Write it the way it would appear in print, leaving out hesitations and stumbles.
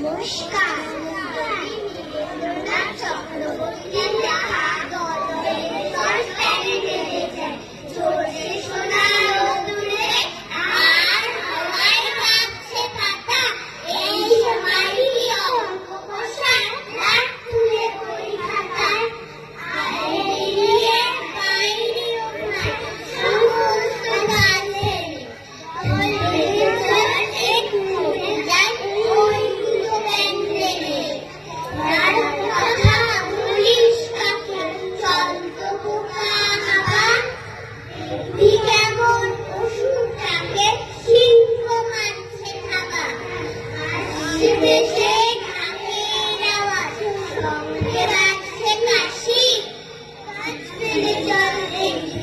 নমস্কার। রবীন্দ্রনাথ চক্রবর্তী যাহা গল্পের সস্তায় নেমে যায়, ঝরছে সোনার রোদুরে আর হাওয়ায় কাঁপছে পাতা। এই সময়ই অঙ্ক কষার রাত তুলে পরীক্ষাটায় আইরে বাইরে ওঠায় সমস্ত গাছের দেশে ঘামের আওয়াজ সঙ্গে রাখছে কাশি, গাছ ফেলে জল দেখি